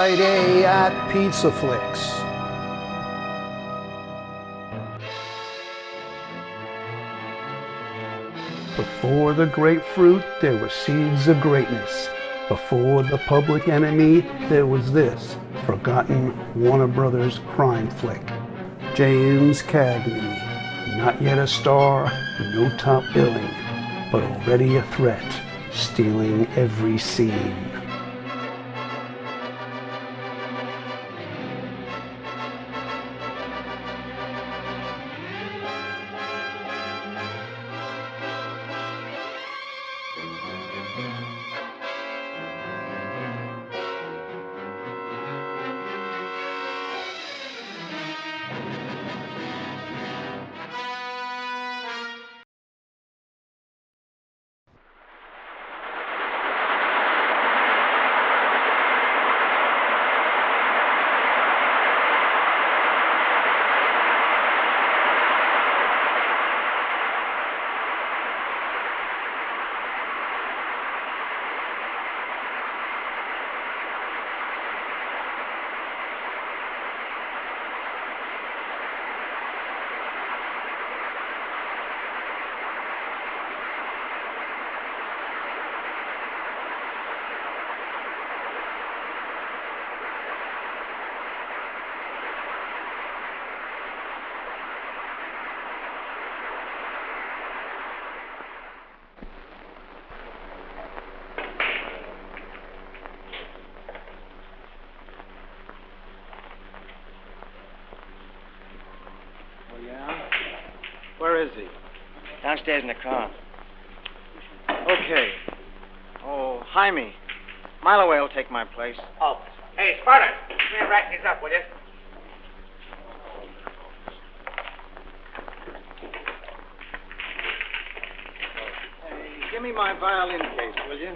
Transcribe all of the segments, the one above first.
Friday at Pizza Flicks. Before the grapefruit, there were seeds of greatness. Before the Public Enemy, there was this forgotten Warner Brothers crime flick. James Cagney, not yet a star, no top billing, but already a threat, stealing every scene. Where is he? Downstairs in the car. Okay. Oh, Jaime. Mile away will take my place. Oh. Hey, Sparta, come here and wrap these up, will you? Hey, give me my violin case, will you?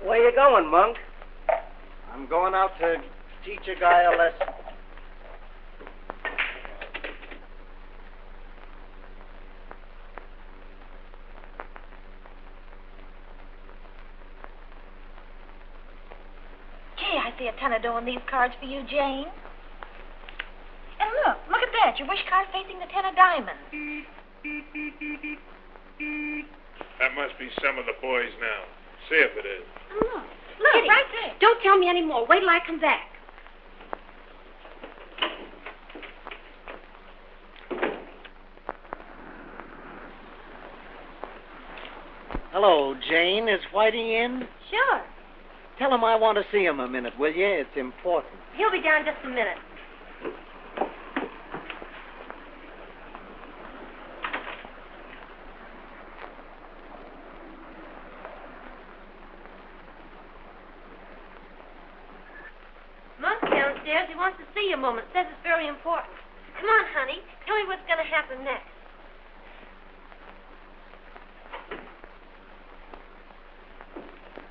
Where you going, Monk? I'm going out to teach a guy a lesson. Gee, I see a ton of dough in these cards for you, Jane. And look at that. Your wish card facing the 10 of diamonds. That must be some of the boys now. See if it is. Look, Kitty, right there. Don't tell me any more. Wait till I come back. Hello, Jane. Is Whitey in? Sure. Tell him I want to see him a minute, will you? It's important. He'll be down just a minute. Monk's downstairs. He wants to see you a moment. Says it's very important. Come on, honey. Tell me what's going to happen next.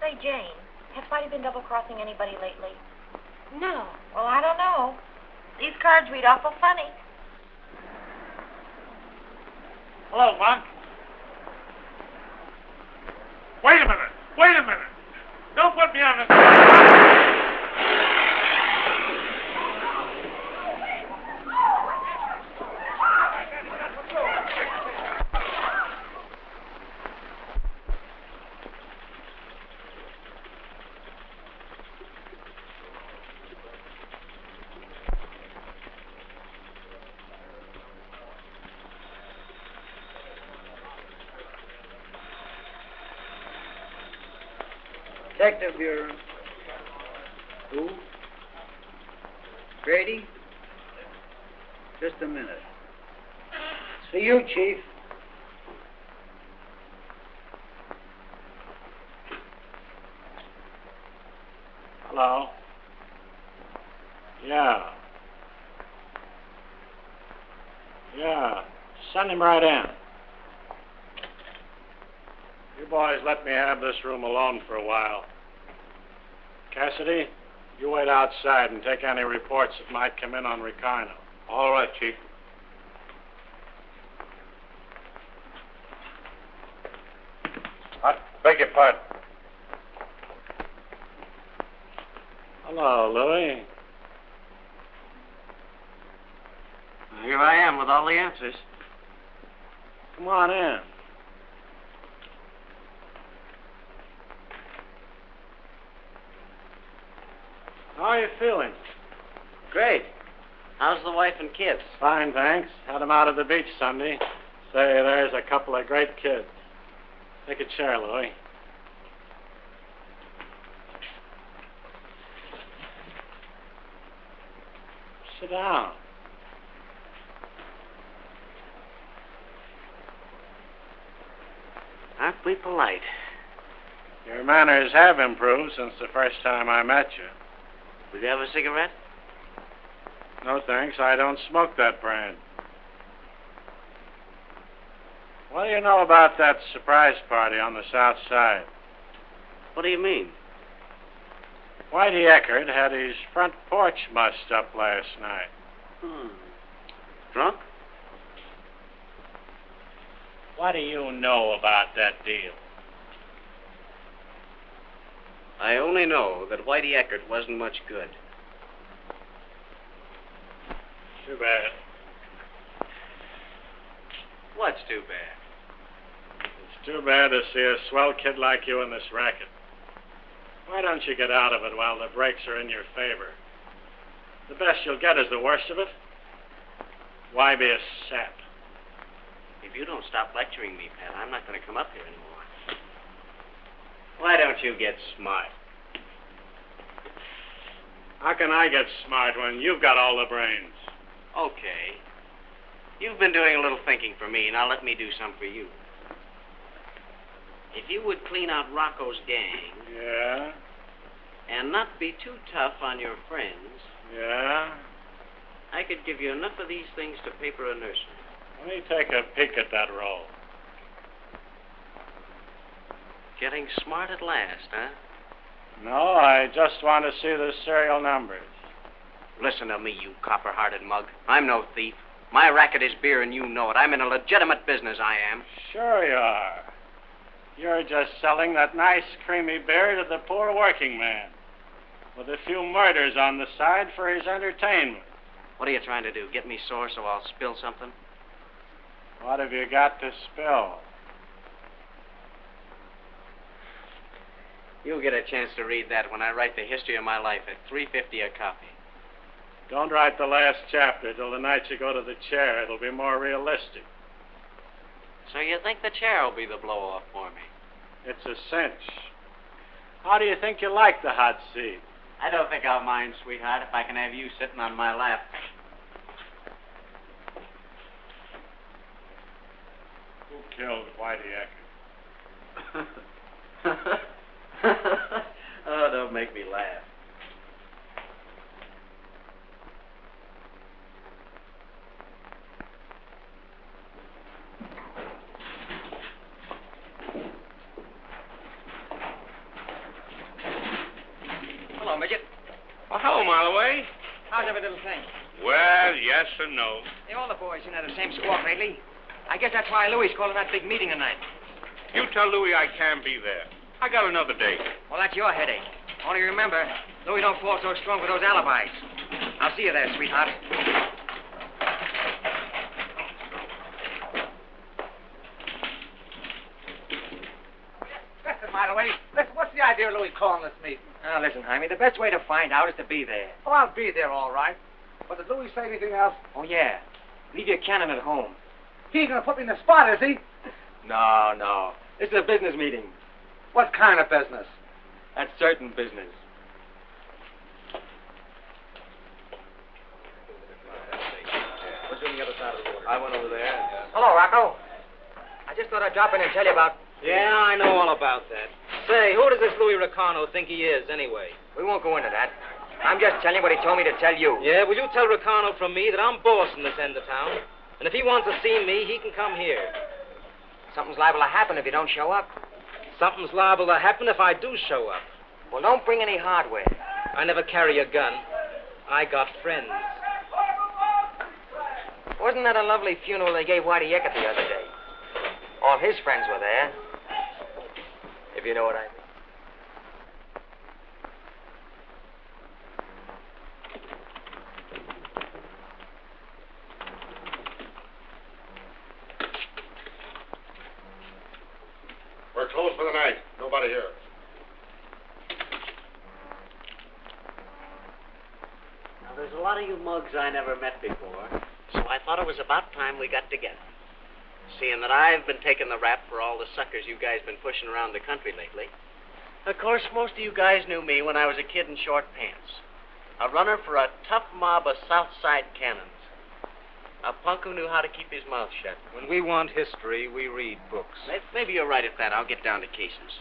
Say, Jane, has Whitey been double-crossing anybody lately? No. Well, I don't know. These cards read awful funny. Hello, Monk. Wait a minute. Wait a minute. Don't put me on the... Detective Bureau. Who? Grady? Just a minute. It's for you, Chief. Hello? Yeah. Yeah. Send him right in. You boys let me have this room alone for a while. Cassidy, you wait outside and take any reports that might come in on Ricino. All right, Chief. Beg your pardon. Hello, Louie. Here I am with all the answers. Come on in. How are you feeling? Great. How's the wife and kids? Fine, thanks. Had them out at the beach Sunday. Say, there's a couple of great kids. Take a chair, Louie. Sit down. Aren't we polite? Your manners have improved since the first time I met you. Would you have a cigarette? No, thanks. I don't smoke that brand. What do you know about that surprise party on the south side? What do you mean? Whitey Eckert had his front porch mussed up last night. Drunk? What do you know about that deal? I only know that Whitey Eckert wasn't much good. Too bad. What's too bad? It's too bad to see a swell kid like you in this racket. Why don't you get out of it while the breaks are in your favor? The best you'll get is the worst of it. Why be a sap? If you don't stop lecturing me, Pat, I'm not going to come up here anymore. Why don't you get smart? How can I get smart when you've got all the brains? Okay. You've been doing a little thinking for me. Now let me do some for you. If you would clean out Rocco's gang... Yeah? And not be too tough on your friends... Yeah? I could give you enough of these things to paper a nursery. Let me take a peek at that roll. Getting smart at last, huh? No, I just want to see the serial numbers. Listen to me, you copper-hearted mug. I'm no thief. My racket is beer, and you know it. I'm in a legitimate business, I am. Sure you are. You're just selling that nice, creamy beer to the poor working man, with a few murders on the side for his entertainment. What are you trying to do? Get me sore so I'll spill something? What have you got to spill? You'll get a chance to read that when I write the history of my life at $3.50 a copy. Don't write the last chapter till the night you go to the chair. It'll be more realistic. So you think the chair will be the blow-off for me? It's a cinch. How do you think you like the hot seat? I don't think I'll mind, sweetheart, if I can have you sitting on my lap. Who killed Whitey Eckert? Oh, don't make me laugh. Hello, Midget. Oh, hello, Marloway. How's every little thing? Well, yes and no. Hey, all the boys had the same squawk lately. I guess that's why Louie's calling that big meeting tonight. You tell Louie I can't be there. I got another date. Well, that's your headache. Only remember, Louie don't fall so strong with those alibis. I'll see you there, sweetheart. Listen, Marloway. Listen, what's the idea of Louis calling this meeting? Now, listen, Jaime, the best way to find out is to be there. Oh, I'll be there, all right. But did Louis say anything else? Oh, yeah. Leave your cannon at home. He ain't gonna put me in the spot, is he? No. This is a business meeting. What kind of business? That's certain business. What's on the other side of the water? I went over there. Hello, Rocco. I just thought I'd drop in and tell you about... Yeah, I know all about that. Say, who does this Louis Ricano think he is, anyway? We won't go into that. I'm just telling you what he told me to tell you. Yeah, will you tell Ricano from me that I'm boss in this end of town? And if he wants to see me, he can come here. Something's liable to happen if you don't show up. Something's liable to happen if I do show up. Well, don't bring any hardware. I never carry a gun. I got friends. Wasn't that a lovely funeral they gave Whitey Eckert the other day? All his friends were there. If if you know what I mean. We're closed for the night. Nobody here. Now, there's a lot of you mugs I never met before, so I thought it was about time we got together. Seeing that I've been taking the rap for all the suckers you guys been pushing around the country lately. Of course, most of you guys knew me when I was a kid in short pants. A runner for a tough mob of South Side cannons. A punk who knew how to keep his mouth shut. When we want history, we read books. Maybe you're right at that. I'll get down to cases.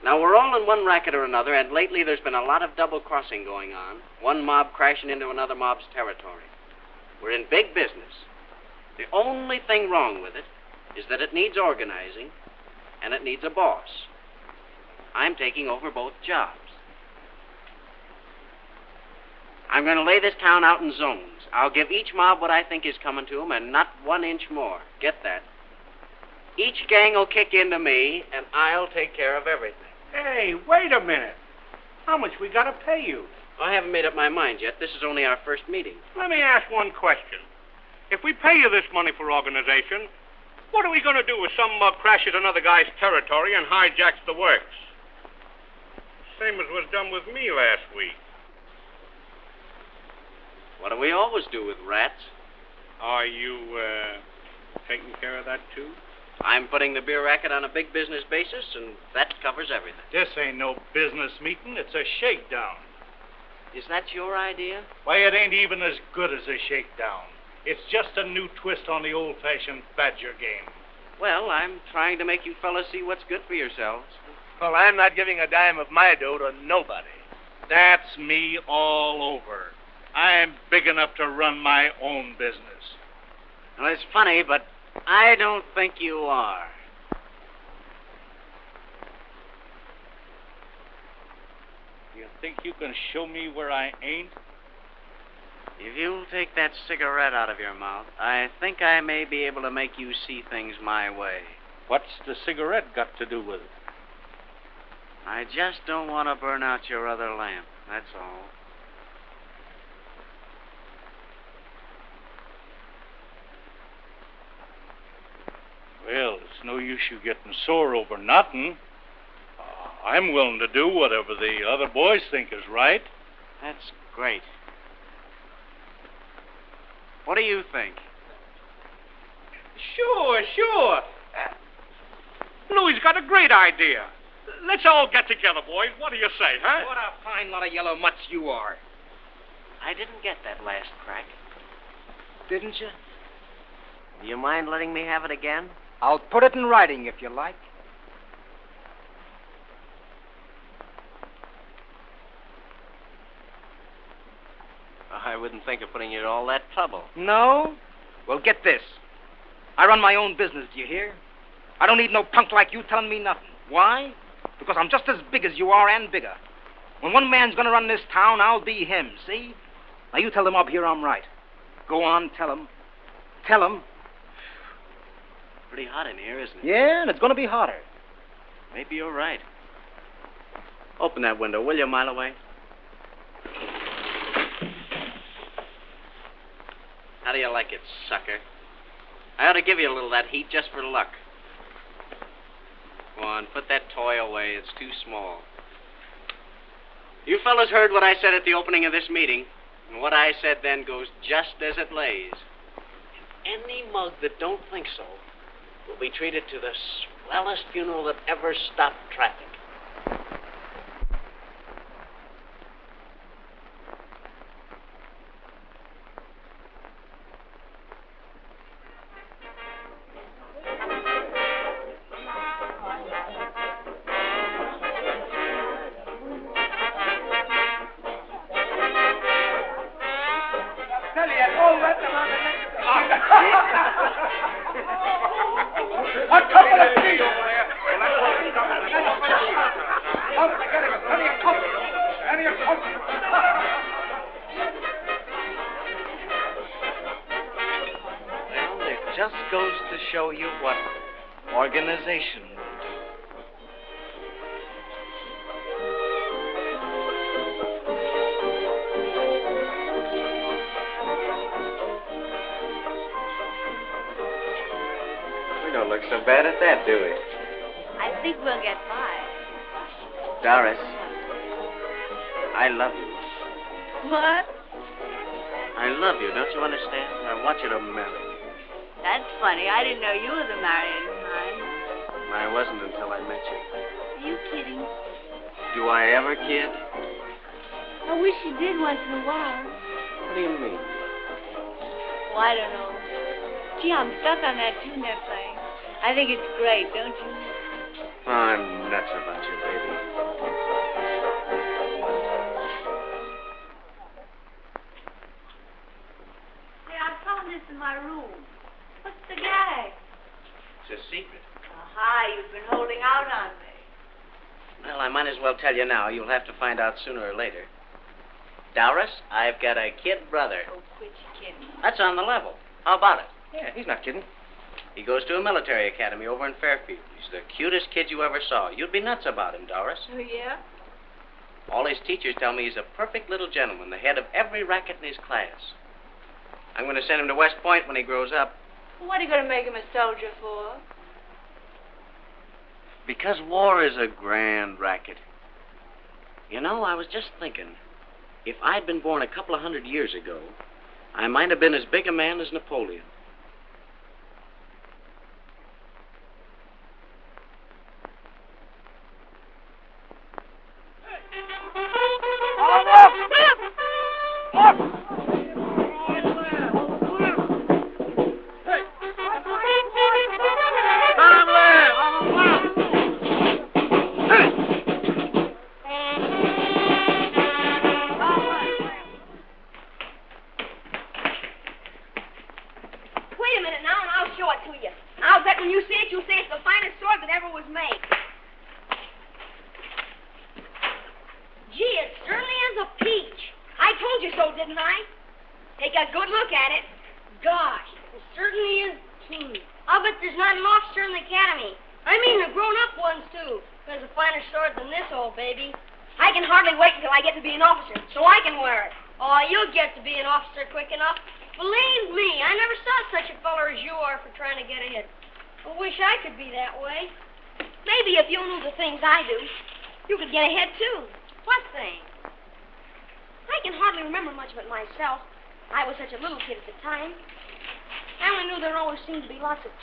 Now, we're all in one racket or another, and lately there's been a lot of double-crossing going on. One mob crashing into another mob's territory. We're in big business. The only thing wrong with it is that it needs organizing, and it needs a boss. I'm taking over both jobs. I'm going to lay this town out in zones. I'll give each mob what I think is coming to them, and not 1 inch more. Get that? Each gang will kick into me, and I'll take care of everything. Hey, wait a minute. How much we got to pay you? I haven't made up my mind yet. This is only our first meeting. Let me ask one question. If we pay you this money for organization, what are we going to do if some mug crashes another guy's territory and hijacks the works? Same as was done with me last week. What do we always do with rats? Are you, taking care of that, too? I'm putting the beer racket on a big business basis, and that covers everything. This ain't no business meeting. It's a shakedown. Is that your idea? Why, it ain't even as good as a shakedown. It's just a new twist on the old-fashioned badger game. Well, I'm trying to make you fellas see what's good for yourselves. Well, I'm not giving a dime of my dough to nobody. That's me all over. I'm big enough to run my own business. Well, it's funny, but I don't think you are. You think you can show me where I ain't? If you'll take that cigarette out of your mouth, I think I may be able to make you see things my way. What's the cigarette got to do with it? I just don't want to burn out your other lamp, that's all. Well, it's no use you getting sore over nothing. I'm willing to do whatever the other boys think is right. That's great. What do you think? Sure. Louie's got a great idea. Let's all get together, boys. What do you say, huh? What a fine lot of yellow mutts you are. I didn't get that last crack. Didn't you? Do you mind letting me have it again? I'll put it in writing if you like. I wouldn't think of putting you to all that trouble. No? Well, get this. I run my own business, do you hear? I don't need no punk like you telling me nothing. Why? Because I'm just as big as you are and bigger. When one man's going to run this town, I'll be him, see? Now, you tell them up here I'm right. Go on, tell them. Tell them. Pretty hot in here, isn't it? Yeah, and it's going to be hotter. Maybe you're right. Open that window, will you, mile away? How do you like it, sucker? I ought to give you a little of that heat just for luck. Go on, put that toy away. It's too small. You fellas heard what I said at the opening of this meeting, and what I said then goes just as it lays. And any mug that don't think so will be treated to the swellest funeral that ever stopped traffic. Just goes to show you what organization will do. don't look so bad at that, do we? I think we'll get by. Doris, I love you. What? I love you, don't you understand? I want you to marry me. That's funny. I didn't know you were the marrying kind. I wasn't until I met you. Are you kidding? Do I ever kid? I wish you did once in a while. What do you mean? Well, I don't know. Gee, I'm stuck on that tune they're playing. I think it's great, don't you? Oh, I'm nuts about you, baby. Hey, I found this in my room. What's the gag? It's a secret. Aha, you've been holding out on me. Well, I might as well tell you now. You'll have to find out sooner or later. Doris, I've got a kid brother. Oh, quit kidding. That's on the level. How about it? Yeah, he's not kidding. He goes to a military academy over in Fairfield. He's the cutest kid you ever saw. You'd be nuts about him, Doris. Oh, yeah? All his teachers tell me he's a perfect little gentleman, the head of every racket in his class. I'm going to send him to West Point when he grows up. What are you going to make him a soldier for? Because war is a grand racket. You know, I was just thinking, if I'd been born a couple of 100 years ago, I might have been as big a man as Napoleon.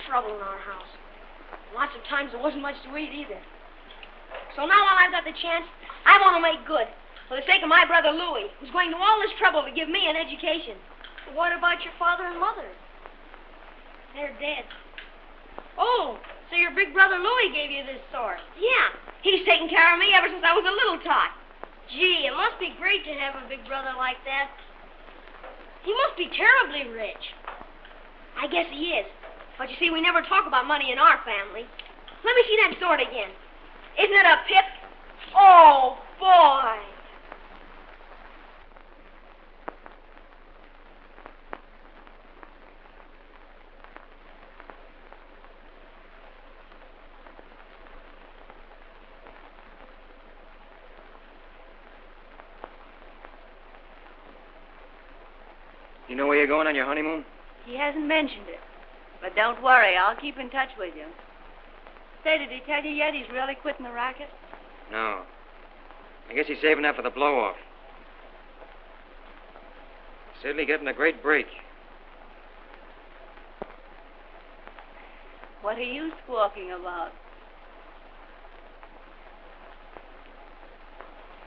Trouble in our house. Lots of times there wasn't much to eat either. So now while I've got the chance, I want to make good. For the sake of my brother Louie, who's going to all this trouble to give me an education. But what about your father and mother? They're dead. Oh, so your big brother Louie gave you this sword? Yeah. He's taken care of me ever since I was a little tot. Gee, it must be great to have a big brother like that. He must be terribly rich. I guess he is. But you see, we never talk about money in our family. Let me see that sword again. Isn't it a pip? Oh, boy. You know where you're going on your honeymoon? He hasn't mentioned it. But don't worry, I'll keep in touch with you. Say, did he tell you yet he's really quitting the racket? No. I guess he's saving up for the blow-off. Certainly getting a great break. What are you squawking about?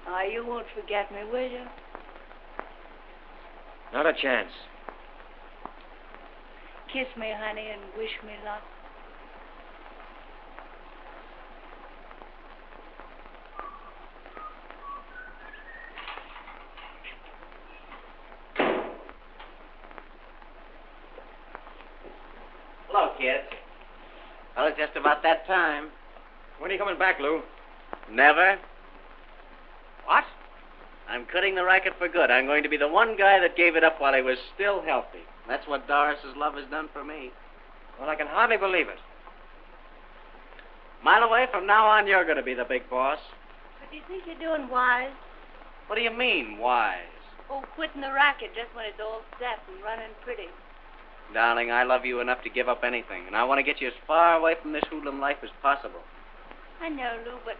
Oh, you won't forget me, will you? Not a chance. Kiss me, honey, and wish me luck. Hello, kids. Well, it's just about that time. When are you coming back, Lou? Never. What? I'm quitting the racket for good. I'm going to be the one guy that gave it up while he was still healthy. That's what Doris's love has done for me. Well, I can hardly believe it. Mile away, from now on, you're going to be the big boss. But do you think you're doing wise? What do you mean, wise? Oh, quitting the racket just when it's all set and running pretty. Darling, I love you enough to give up anything, and I want to get you as far away from this hoodlum life as possible. I know, Lou, but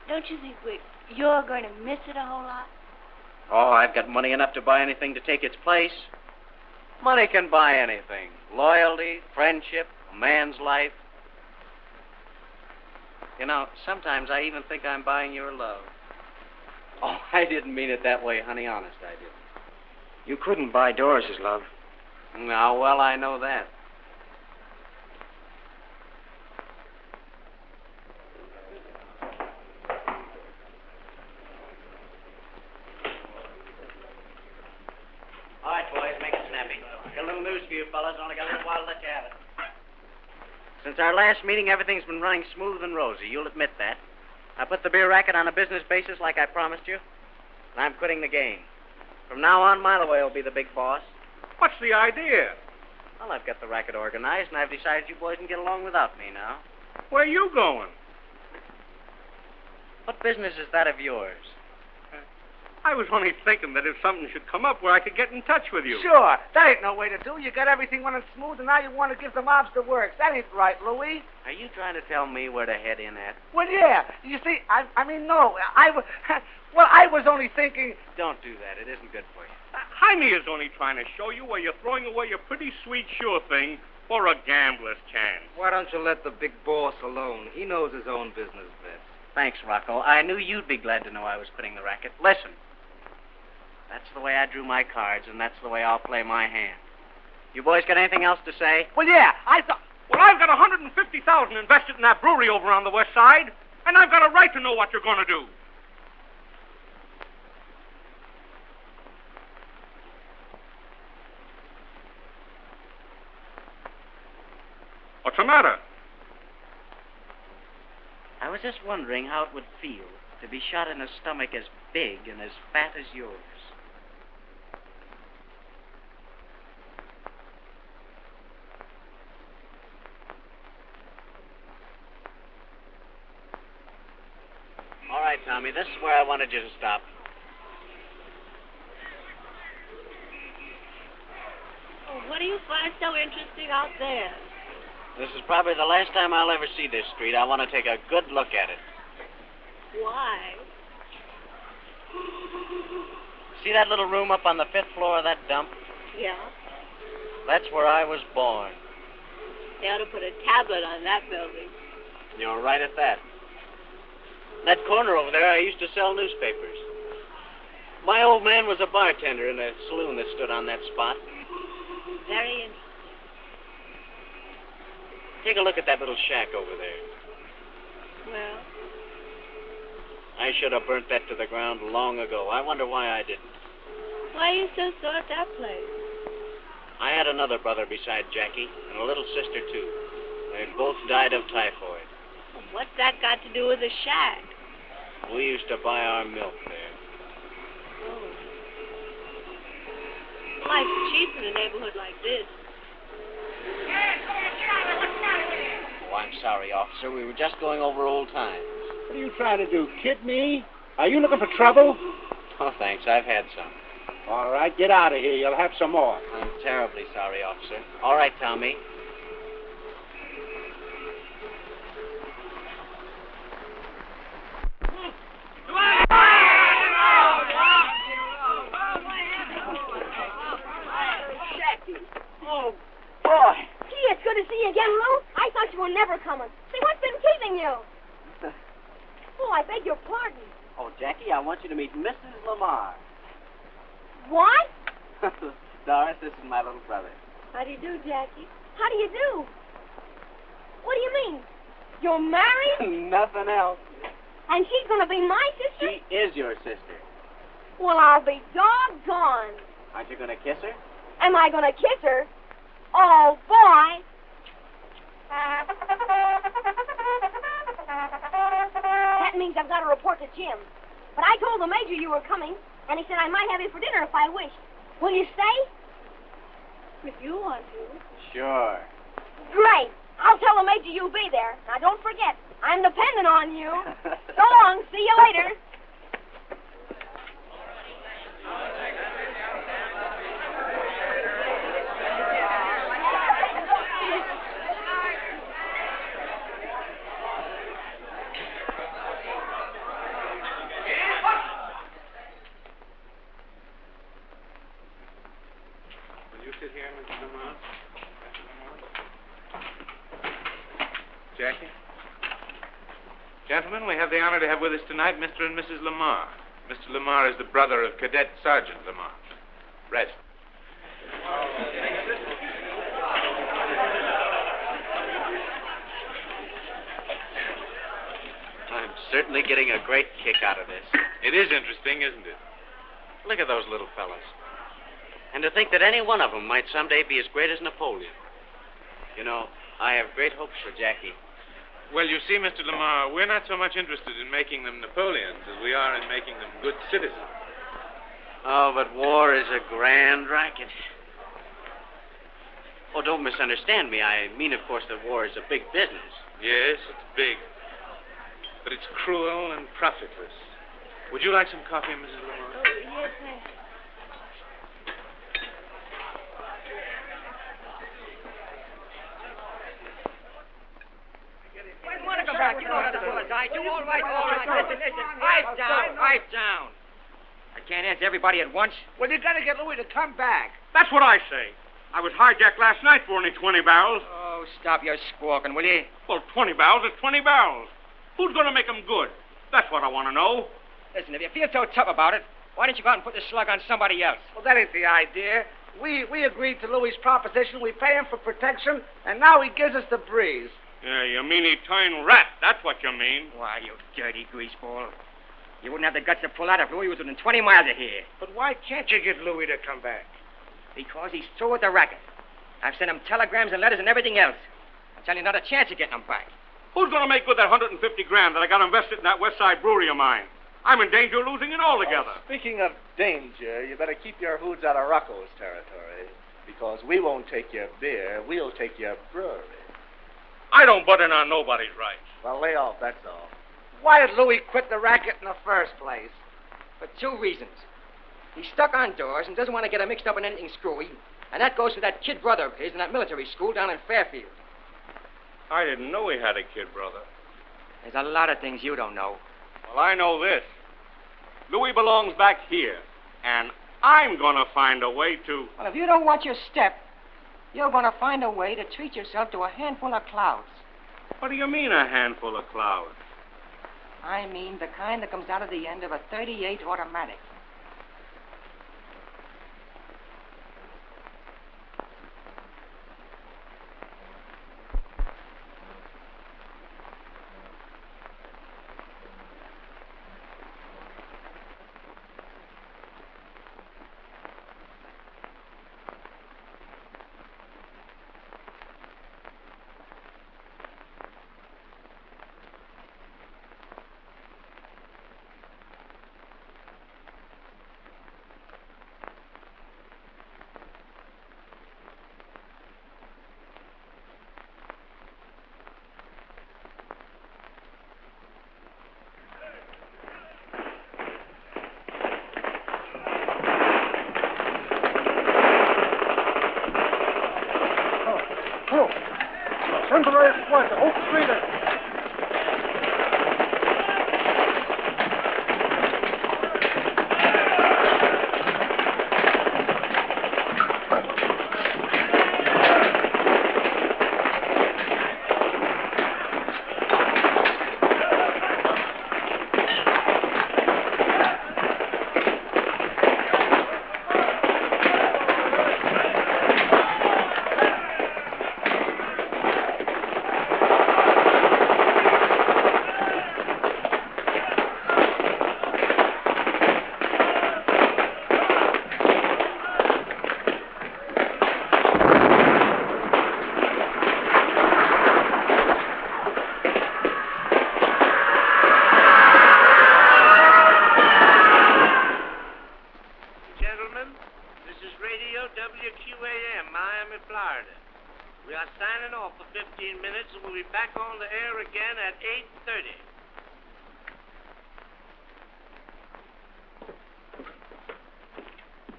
don't you think you're going to miss it a whole lot? Oh, I've got money enough to buy anything to take its place. Money can buy anything. Loyalty, friendship, a man's life. You know, sometimes I even think I'm buying your love. Oh, I didn't mean it that way, honey. Honest, I didn't. You couldn't buy Doris's love. Now, well, I know that. All right, boys, make it snappy. Got a little news for you fellas. Only got a little while to let you have it. Since our last meeting, everything's been running smooth and rosy. You'll admit that. I put the beer racket on a business basis like I promised you, and I'm quitting the game. From now on, Mileway will be the big boss. What's the idea? Well, I've got the racket organized, and I've decided you boys can get along without me now. Where are you going? What business is that of yours? I was only thinking that if something should come up where I could get in touch with you. Sure. That ain't no way to do. You got everything running smooth, and now you want to give the mobs the works. That ain't right, Louie. Are you trying to tell me where to head in at? Well, yeah. You see, I mean, no. I was only thinking... Don't do that. It isn't good for you. Jaime is only trying to show you where you're throwing away a pretty sweet sure thing for a gambler's chance. Why don't you let the big boss alone? He knows his own business best. Thanks, Rocco. I knew you'd be glad to know I was quitting the racket. Listen. That's the way I drew my cards, and that's the way I'll play my hand. You boys got anything else to say? Well, yeah, Well, I've got $150,000 invested in that brewery over on the west side, and I've got a right to know what you're going to do. What's the matter? I was just wondering how it would feel to be shot in a stomach as big and as fat as yours. All right, Tommy, this is where I wanted you to stop. Oh, what do you find so interesting out there? This is probably the last time I'll ever see this street. I want to take a good look at it. Why? See that little room up on the 5th floor of that dump? Yeah. That's where I was born. They ought to put a tablet on that building. You're right at that. That corner over there, I used to sell newspapers. My old man was a bartender in a saloon that stood on that spot. Very interesting. Take a look at that little shack over there. Well? I should have burnt that to the ground long ago. I wonder why I didn't. Why are you so sore at that place? I had another brother beside Jackie, and a little sister, too. They both died of typhoid. Well, what's that got to do with the shack? We used to buy our milk there. Oh. Life's cheap in a neighborhood like this. Oh, I'm sorry, officer. We were just going over old times. What are you trying to do, kid me? Are you looking for trouble? Oh, thanks. I've had some. All right, get out of here. You'll have some more. I'm terribly sorry, officer. All right, Tommy. Oh, boy. Gee, it's good to see you again, Lou. I thought you were never coming. See, what's been keeping you? Oh, I beg your pardon. Oh, Jackie, I want you to meet Mrs. Lamar. What? Doris, this is my little brother. How do you do, Jackie? How do you do? What do you mean? You're married? Nothing else. And she's going to be my sister? She is your sister. Well, I'll be doggone. Aren't you going to kiss her? Am I going to kiss her? Oh, boy. That means I've got to report to Jim. But I told the major you were coming, and he said I might have you for dinner if I wished. Will you stay? If you want to. Sure. Great. I'll tell the major you'll be there. Now, don't forget, I'm dependent on you. So long. See you later. Jackie. Gentlemen, we have the honor to have with us tonight Mr. and Mrs. Lamar. Mr. Lamar is the brother of Cadet Sergeant Lamar. Rest. I'm certainly getting a great kick out of this. It is interesting, isn't it? Look at those little fellas. And to think that any one of them might someday be as great as Napoleon. You know, I have great hopes for Jackie. Well, you see, Mr. Lamar, we're not so much interested in making them Napoleons as we are in making them good citizens. Oh, but war is a grand racket. Oh, don't misunderstand me. I mean, of course, that war is a big business. Yes, it's big. But it's cruel and profitless. Would you like some coffee, Mrs. Lamar? Oh, yes, thanks. Come back. You know how to apologize. You all right. Listen. Pipe down. I can't answer everybody at once. Well, you got to get Louis to come back. That's what I say. I was hijacked last night for only 20 barrels. Oh, stop your squawking, will you? Well, 20 barrels is 20 barrels. Who's going to make them good? That's what I want to know. Listen, if you feel so tough about it, why don't you go out and put the slug on somebody else? Well, that ain't the idea. We agreed to Louis's proposition. We pay him for protection, and now he gives us the breeze. Yeah, you mean he turned rat. That's what you mean. Why, you dirty greaseball. You wouldn't have the guts to pull out if Louis was within 20 miles of here. But why can't you get Louis to come back? Because he's through with the racket. I've sent him telegrams and letters and everything else. I tell you, not a chance of getting him back. Who's going to make good that $150,000 that I got invested in that West Side brewery of mine? I'm in danger of losing it altogether. Speaking of danger, you better keep your hoods out of Rocco's territory. Because we won't take your beer, we'll take your brewery. I don't butt in on nobody's rights. Well, lay off, that's all. Why did Louis quit the racket in the first place? For two reasons. He's stuck on doors and doesn't want to get him mixed up in anything screwy. And that goes to that kid brother of his in that military school down in Fairfield. I didn't know he had a kid brother. There's a lot of things you don't know. Well, I know this. Louis belongs back here. And I'm going to find a way to... Well, if you don't watch your step, you're going to find a way to treat yourself to a handful of clouds. What do you mean, a handful of clouds? I mean the kind that comes out of the end of a .38 automatic.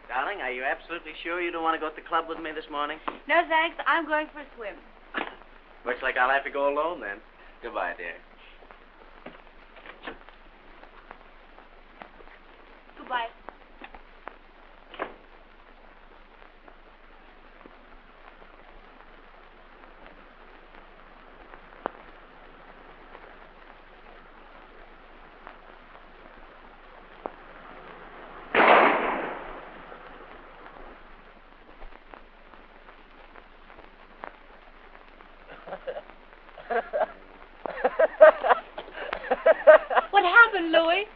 Darling, are you absolutely sure you don't want to go to the club with me this morning? No, thanks. I'm going for a swim. Looks like I'll have to go alone then. Goodbye, dear. Goodbye. Louie?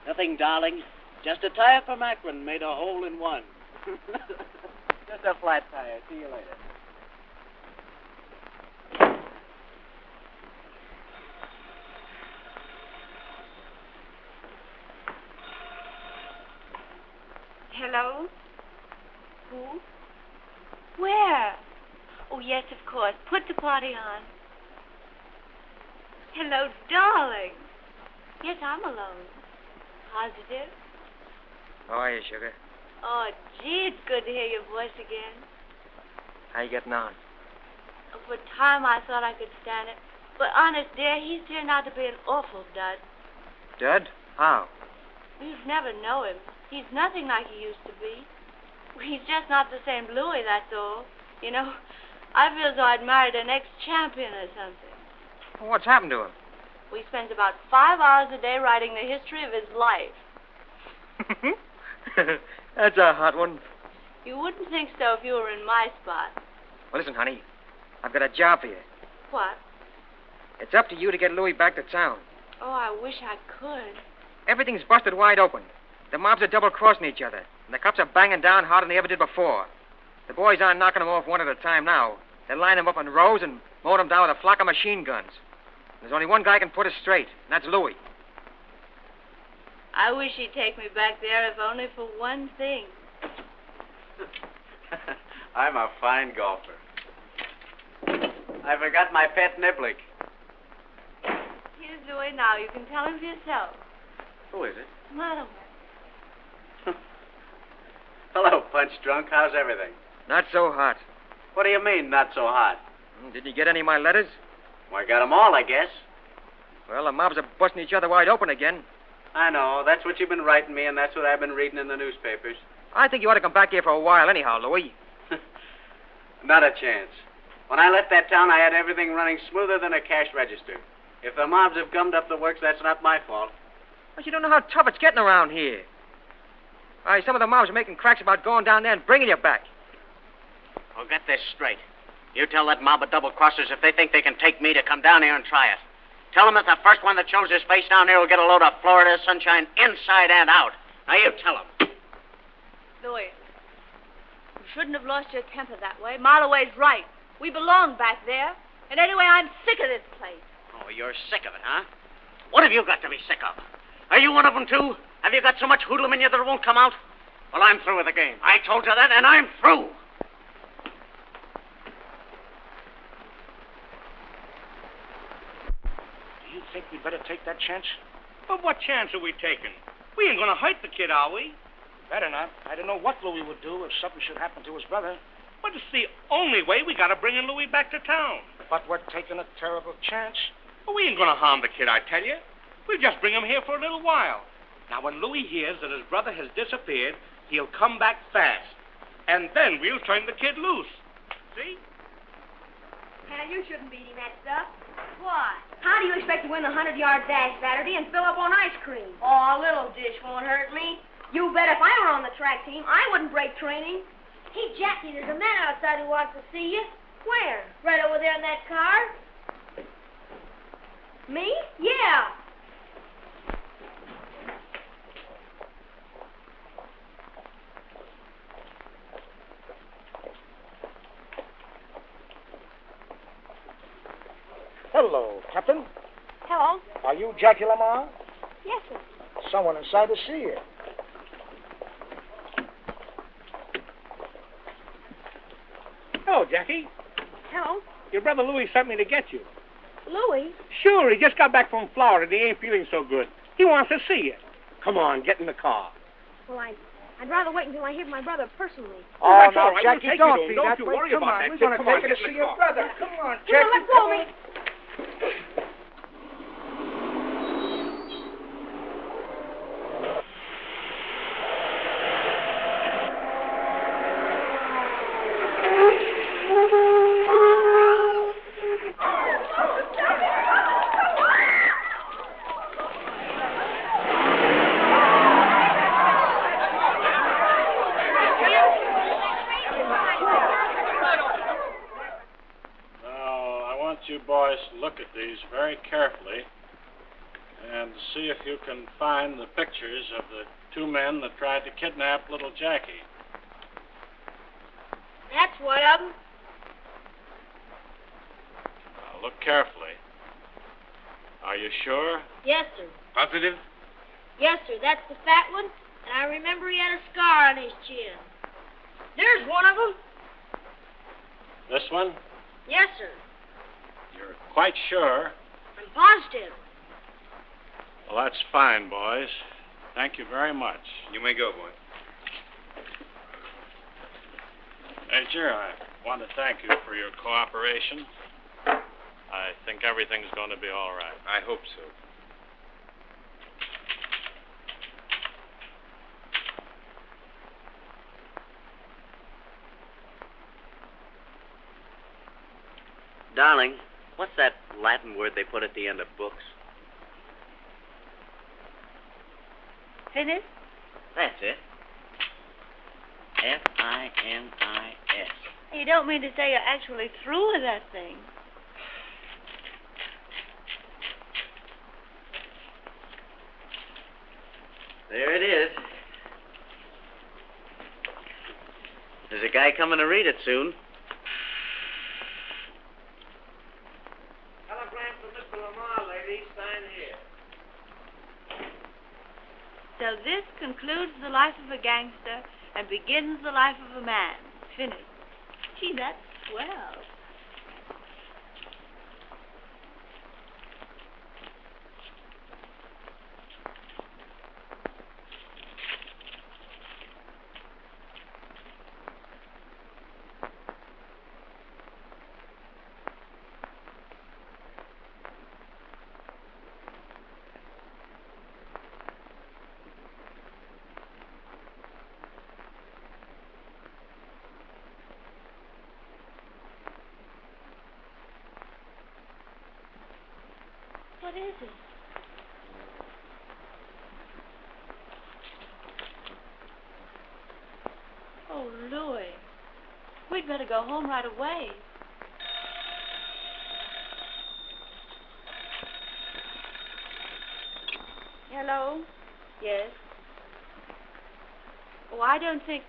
Nothing, darling. Just a tire from Akron made a hole in one. Just a flat tire. See you later. Hello? Who? Where? Oh, yes, of course. Put the party on. Hello, darling. Yes, I'm alone. Positive? How are you, sugar? Oh, gee, it's good to hear your voice again. How you getting on? Oh, for a time, I thought I could stand it. But honest, dear, he's turned out to be an awful dud. Dud? How? You'd never know him. He's nothing like he used to be. He's just not the same Louie, that's all. You know, I feel as though I'd married an ex-champion or something. Well, what's happened to him? We spends about 5 hours a day writing the history of his life. That's a hot one. You wouldn't think so if you were in my spot. Well, listen, honey. I've got a job for you. What? It's up to you to get Louie back to town. Oh, I wish I could. Everything's busted wide open. The mobs are double-crossing each other, and the cops are banging down harder than they ever did before. The boys aren't knocking them off one at a time now. They line them up in rows and mow them down with a flock of machine guns. There's only one guy can put us straight, and that's Louie. I wish he'd take me back there, if only for one thing. I'm a fine golfer. I forgot my pet niblick. Here's Louie now. You can tell him for yourself. Who is it? Mother. Hello, Punch Drunk. How's everything? Not so hot. What do you mean, not so hot? Did you get any of my letters? Well, I got 'em all, I guess. Well, the mobs are busting each other wide open again. I know. That's what you've been writing me, and that's what I've been reading in the newspapers. I think you ought to come back here for a while anyhow, Louie. Not a chance. When I left that town, I had everything running smoother than a cash register. If the mobs have gummed up the works, that's not my fault. But you don't know how tough it's getting around here. Some of the mobs are making cracks about going down there and bringing you back. Well, get this straight. You tell that mob of double-crossers if they think they can take me to come down here and try it. Tell them that the first one that shows his face down here will get a load of Florida sunshine inside and out. Now, you tell them. Louie, you shouldn't have lost your temper that way. Marloway's right. We belong back there. And anyway, I'm sick of this place. Oh, you're sick of it, huh? What have you got to be sick of? Are you one of them, too? Have you got so much hoodlum in you that it won't come out? Well, I'm through with the game. I told you that, and I'm through. Do you think we'd better take that chance? But what chance are we taking? We ain't gonna hurt the kid, are we? Better not. I don't know what Louie would do if something should happen to his brother. But it's the only way we gotta bring Louie back to town. But we're taking a terrible chance. Well, we ain't gonna harm the kid, I tell you. We'll just bring him here for a little while. Now, when Louie hears that his brother has disappeared, he'll come back fast. And then we'll turn the kid loose. See? Hal, you shouldn't be eating that stuff. Why? How do you expect to win the 100-yard dash Saturday and fill up on ice cream? Oh, a little dish won't hurt me. You bet if I were on the track team, I wouldn't break training. Hey, Jackie, there's a man outside who wants to see you. Where? Right over there in that car. Me? Yeah. Hello, Captain. Hello. Are you Jackie Lamar? Yes, sir. Someone inside to see you. Hello, Jackie. Hello. Your brother Louie sent me to get you. Louie? Sure, he just got back from Florida. He ain't feeling so good. He wants to see you. Come on, get in the car. Well, I'd rather wait until I hear from my brother personally. Oh, that's no, all right. Jackie, We'll don't take be you to him. that Don't you way. worry Come about on, that. we're going to Come on, take you get to in see the your car. brother. Come on, Come Jackie. on, let go of me. You boys look at these very carefully and see if you can find the pictures of the two men that tried to kidnap little Jackie. That's one of them. Now, look carefully. Are you sure? Yes, sir. Positive? Yes, sir. That's the fat one. And I remember he had a scar on his chin. There's one of them. This one? Yes, sir. You're quite sure? I'm positive. Well, that's fine, boys. Thank you very much. You may go, boy. Major, I want to thank you for your cooperation. I think everything's going to be all right. I hope so. Darling, what's that Latin word they put at the end of books? Finis? That's it. F-I-N-I-S. You don't mean to say you're actually through with that thing. There it is. There's a guy coming to read it soon. Telegram for Mr. Lamar, lady. Sign here. So this concludes the life of a gangster and begins the life of a man. Finished. Gee, that's swell. What is it? Oh, Louis. We'd better go home right away. Hello? Yes? Oh, I don't think...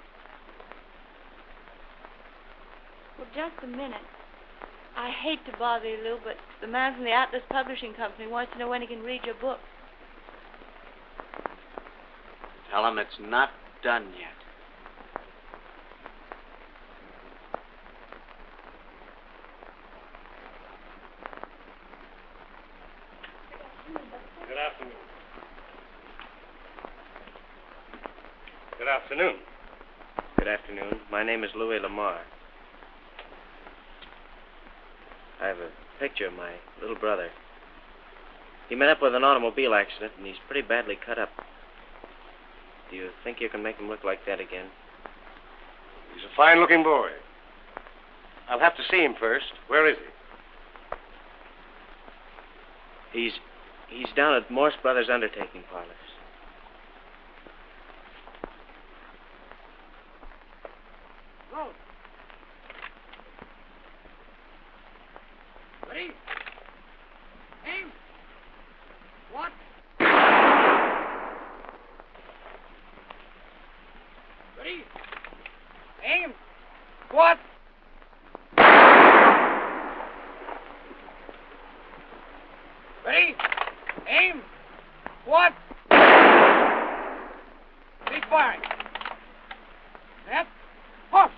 Well, just a minute. I hate to bother you, Lou, but the man from the Atlas Publishing Company wants to know when he can read your book. Tell him it's not done yet. Good afternoon. Good afternoon. Good afternoon. My name is Louis Lamar. I have a picture of my little brother. He met up with an automobile accident, and he's pretty badly cut up. Do you think you can make him look like that again? He's a fine-looking boy. I'll have to see him first. Where is he? He's down at Morse Brothers Undertaking Parlors. Go. Ready? Aim. What? Ready? Aim. What? Ready? Aim. What? Keep firing. Set. Off.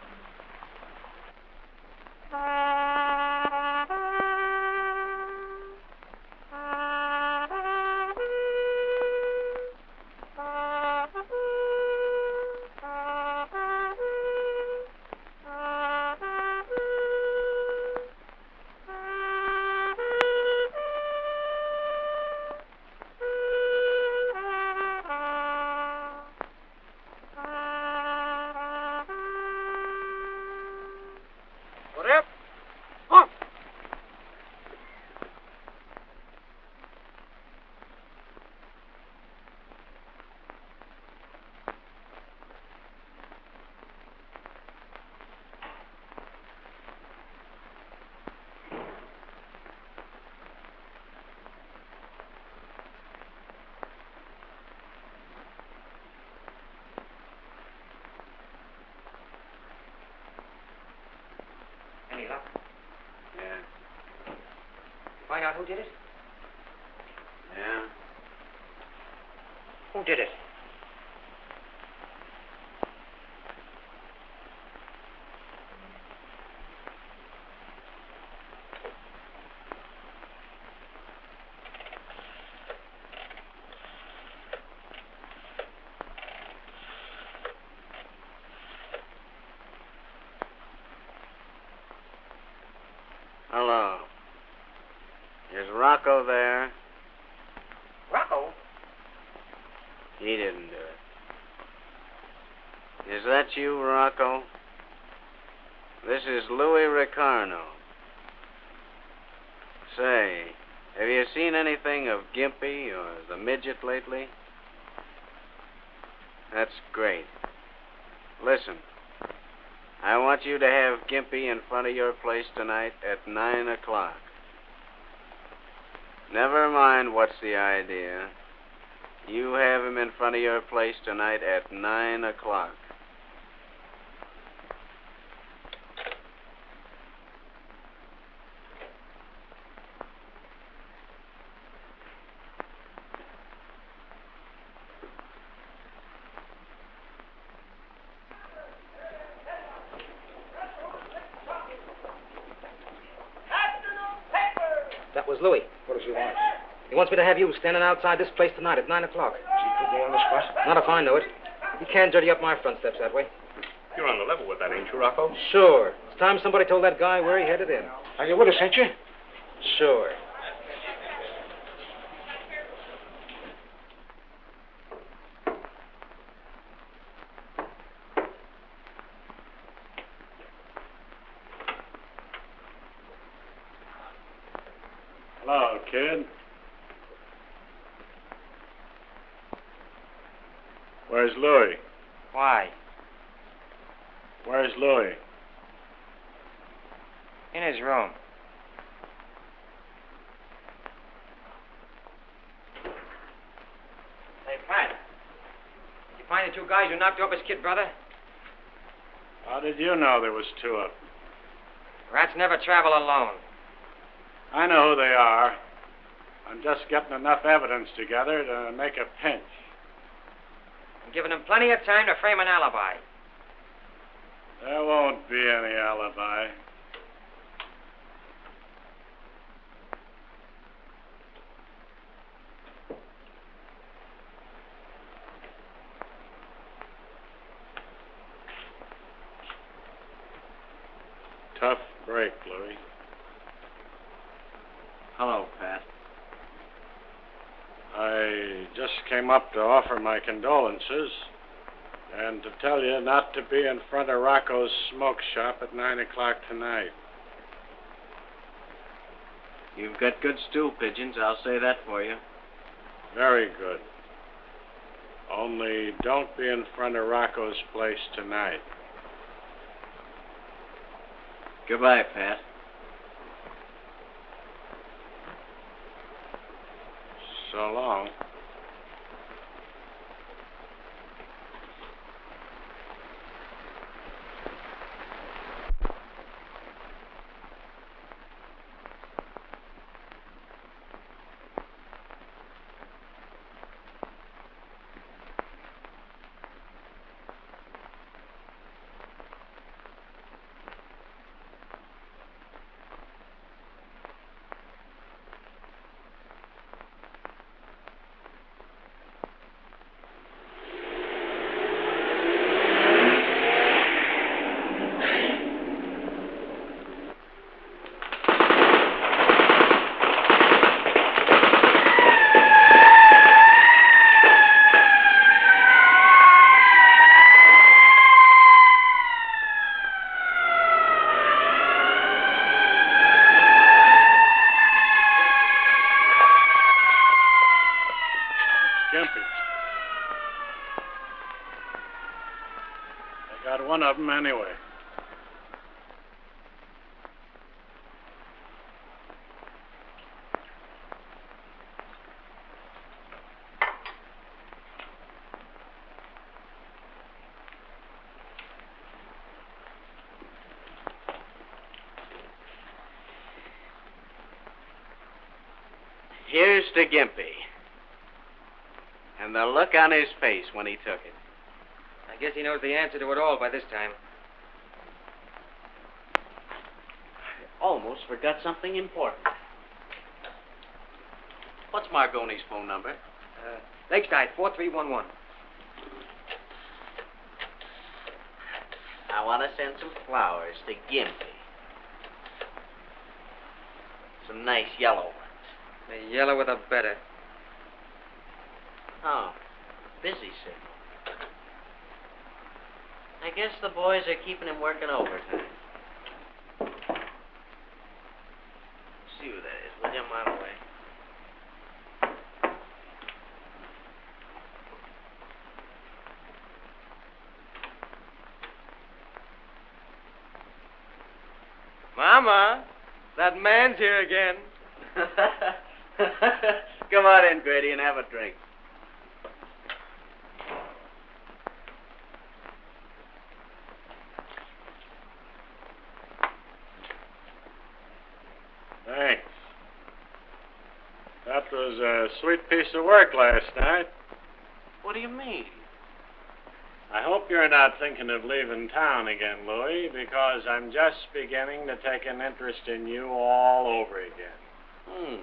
Find out who did it? Yeah. Who did it? Hello. Is Rocco there? Rocco? He didn't do it. Is that you, Rocco? This is Louis Ricardo. Say, have you seen anything of Gimpy or the midget lately? That's great. Listen, I want you to have Gimpy in front of your place tonight at 9 o'clock. Never mind what's the idea. You have him in front of your place tonight at 9 o'clock. That was Louis. What does he want? He wants me to have you standing outside this place tonight at 9 o'clock. Does he put me on the spot? Not if I know it. You can't dirty up my front steps that way. You're on the level with that, ain't you, Rocco? Sure. It's time somebody told that guy where he headed in. Are you with us, ain't you? Sure. Hello, kid. Where's Louis? Why? Where's Louis? In his room. Hey, Pat. You find the two guys who knocked you up his kid brother? How did you know there was two of them? Rats never travel alone. I know who they are. I'm just getting enough evidence together to make a pinch. I'm giving them plenty of time to frame an alibi. There won't be any alibi. Tough break, Louis. Hello, Pat. I just came up to offer my condolences and to tell you not to be in front of Rocco's smoke shop at 9 o'clock tonight. You've got good stool pigeons, I'll say that for you. Very good. Only don't be in front of Rocco's place tonight. Goodbye, Pat. So long. One of them anyway. Here's to Gimpy. And the look on his face when he took it. I guess he knows the answer to it all by this time. I almost forgot something important. What's Margoni's phone number? Lakeside, 4311. I want to send some flowers to Gimpy. Some nice yellow ones. The yellower the better. Oh, busy signal. I guess the boys are keeping him working overtime. See who that is. Will you, mile away? Mama, that man's here again. Come on in, Grady, and have a drink. Thanks. That was a sweet piece of work last night. What do you mean? I hope you're not thinking of leaving town again, Louie, because I'm just beginning to take an interest in you all over again.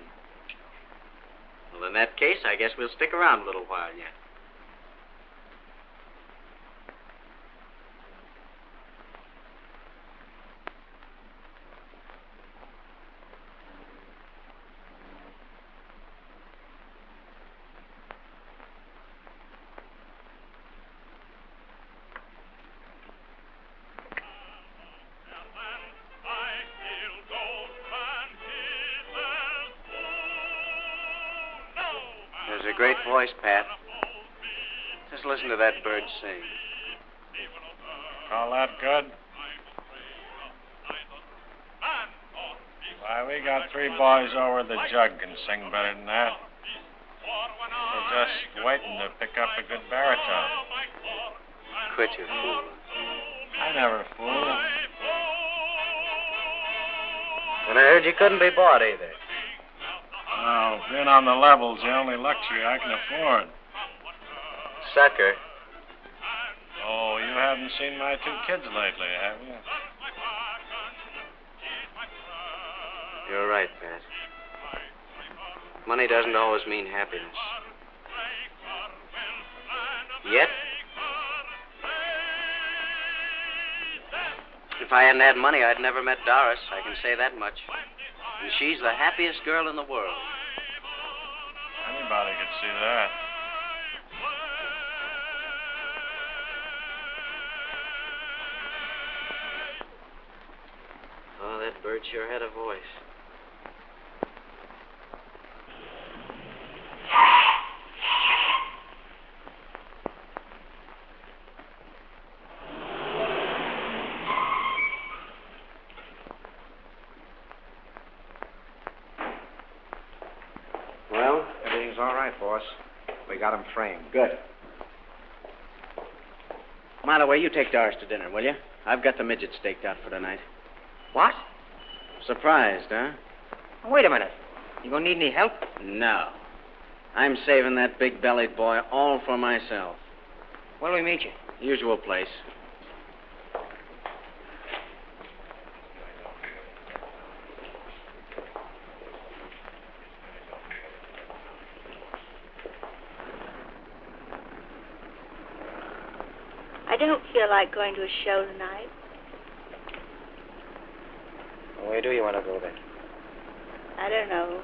Well, in that case, I guess we'll stick around a little while yet. There's a great voice, Pat. Just listen to that bird sing. Call that good? Why, we got three boys over the jug can sing better than that. We're just waiting to pick up a good baritone. Quit your fooling. I never fool. And I heard you couldn't be bought either. Oh, being on the level's the only luxury I can afford. Sucker. Oh, you haven't seen my two kids lately, have you? You're right, Pat. Money doesn't always mean happiness. Yet, if I hadn't had money, I'd never met Doris. I can say that much. And she's the happiest girl in the world. Anybody could see that. Oh, that bird sure had a voice. Well, everything's all right, boss. We got him framed. Good. By the way, you take Doris to dinner, will you? I've got the midget staked out for tonight. What? Surprised, huh? Wait a minute. You gonna need any help? No. I'm saving that big-bellied boy all for myself. Where'll we meet you? Usual place. I don't feel like going to a show tonight. Where do you want to go then? I don't know.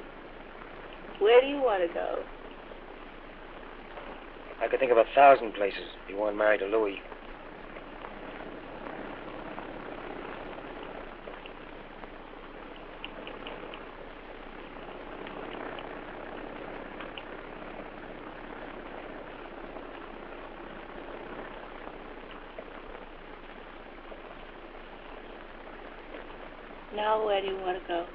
Where do you want to go? I could think of 1,000 places if you weren't married to Louis. Now, where do you want to go?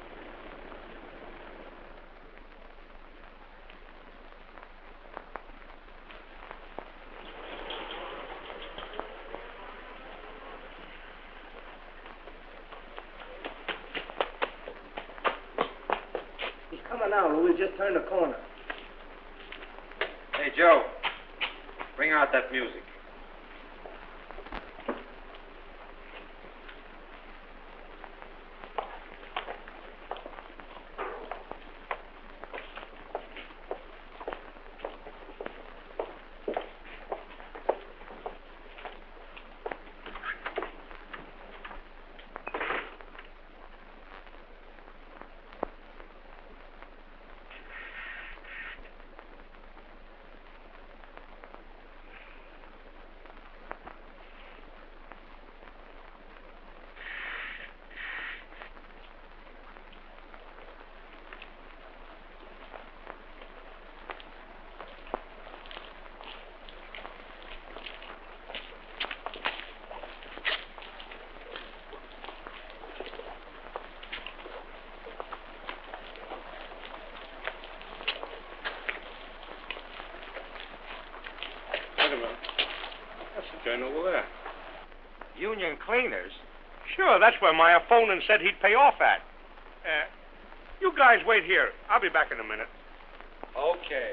He's coming now, Louis. Just turn the corner. Hey, Joe. Bring out that music. Over there. Union Cleaners? Sure, that's where Meyer phoned and said he'd pay off at. You guys wait here. I'll be back in a minute. Okay.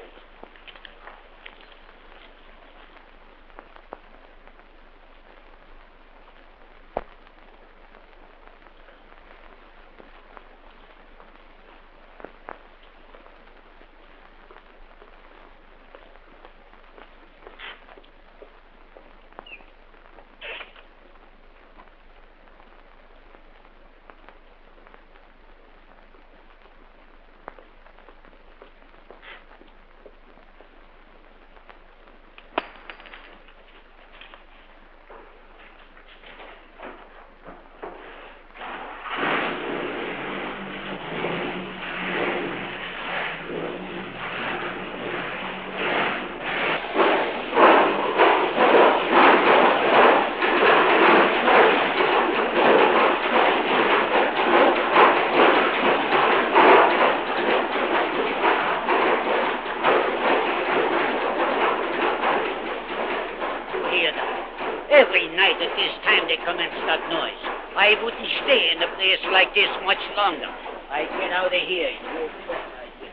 Every night at this time they commence that noise. I wouldn't stay in a place like this much longer. I get out of here. You bet I will.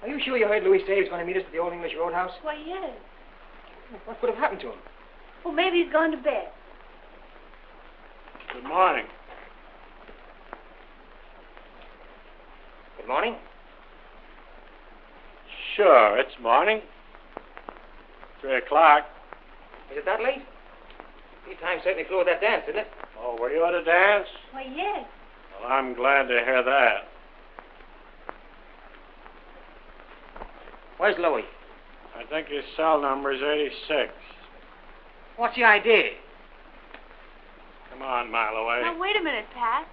You sure you heard Louis say he was going to meet us at the Old English Roadhouse? Why, yes. What could have happened to him? Well, maybe he's gone to bed. Good morning. Good morning. Sure, it's morning. 3 o'clock. Is it that late? Tea time certainly flew with that dance, didn't it? Oh, were you at a dance? Why, yes. Well, I'm glad to hear that. Where's Louis? I think his cell number is 86. What's the idea? Come on, mile away. Now, wait a minute, Pat.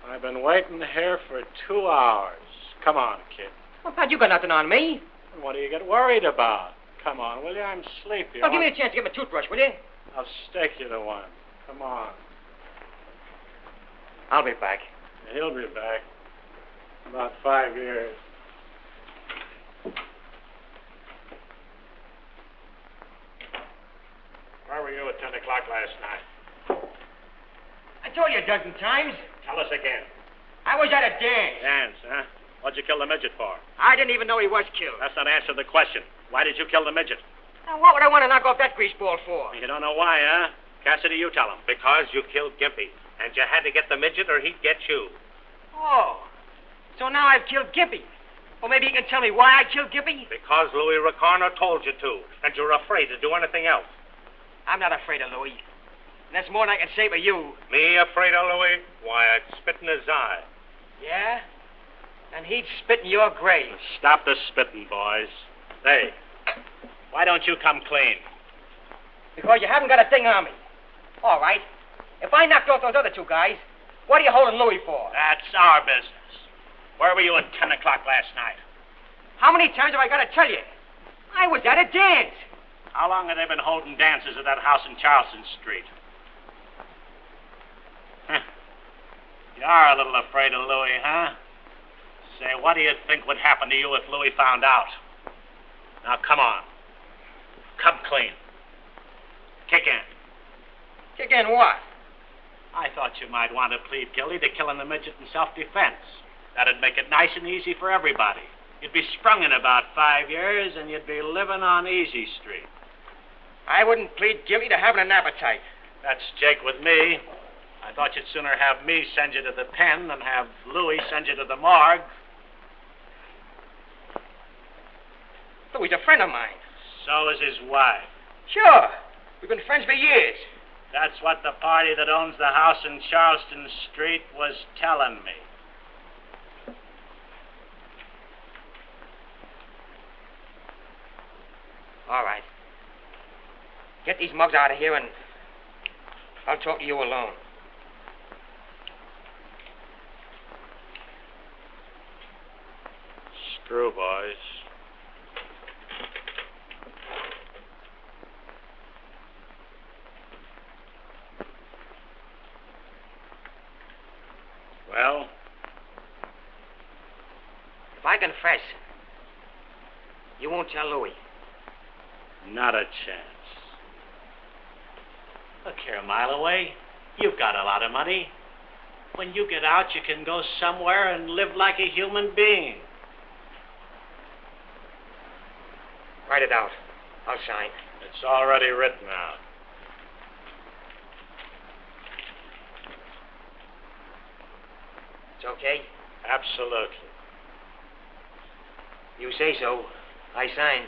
I've been waiting here for 2 hours. Come on, kid. Well, Pat, you got nothing on me. What do you get worried about? Come on, will you? I'm sleepy. Well, give me a chance to get my toothbrush, will you? I'll stake you to one. Come on. I'll be back. He'll be back. About 5 years. Where were you at 10 o'clock last night? I told you a dozen times. Tell us again. I was at a dance. Dance, huh? What'd you kill the midget for? I didn't even know he was killed. That's not answer the question. Why did you kill the midget? Now, what would I want to knock off that greaseball for? You don't know why, huh? Cassidy, you tell him. Because you killed Gimpy. And you had to get the midget or he'd get you. Oh. So now I've killed Gimpy. Well, maybe you can tell me why I killed Gimpy? Because Louis Ricardo told you to. And you're afraid to do anything else. I'm not afraid of Louis. And that's more than I can say for you. Me afraid of Louis? Why, I'd spit in his eye. Yeah? And he'd spit in your grave. Stop the spitting, boys. Hey, why don't you come clean? Because you haven't got a thing on me. All right. If I knocked off those other two guys, what are you holding Louis for? That's our business. Where were you at 10 o'clock last night? How many times have I got to tell you? I was at a dance. How long have they been holding dances at that house in Charleston Street? You are a little afraid of Louis, huh? Say, what do you think would happen to you if Louis found out? Now, come on. Come clean. Kick in. Kick in what? I thought you might want to plead guilty to killing the midget in self-defense. That'd make it nice and easy for everybody. You'd be sprung in about 5 years, and you'd be living on Easy Street. I wouldn't plead guilty to having an appetite. That's Jake with me. I thought you'd sooner have me send you to the pen than have Louis send you to the morgue. Louis' a friend of mine. So is his wife. Sure. We've been friends for years. That's what the party that owns the house in Charleston Street was telling me. All right. Get these mugs out of here, and I'll talk to you alone. Screw, boys. Well? If I confess, you won't tell Louis. Not a chance. Look here, a mile away. You've got a lot of money. When you get out, you can go somewhere and live like a human being. Write it out. I'll sign. It's already written out. It's okay? Absolutely. You say so. I sign.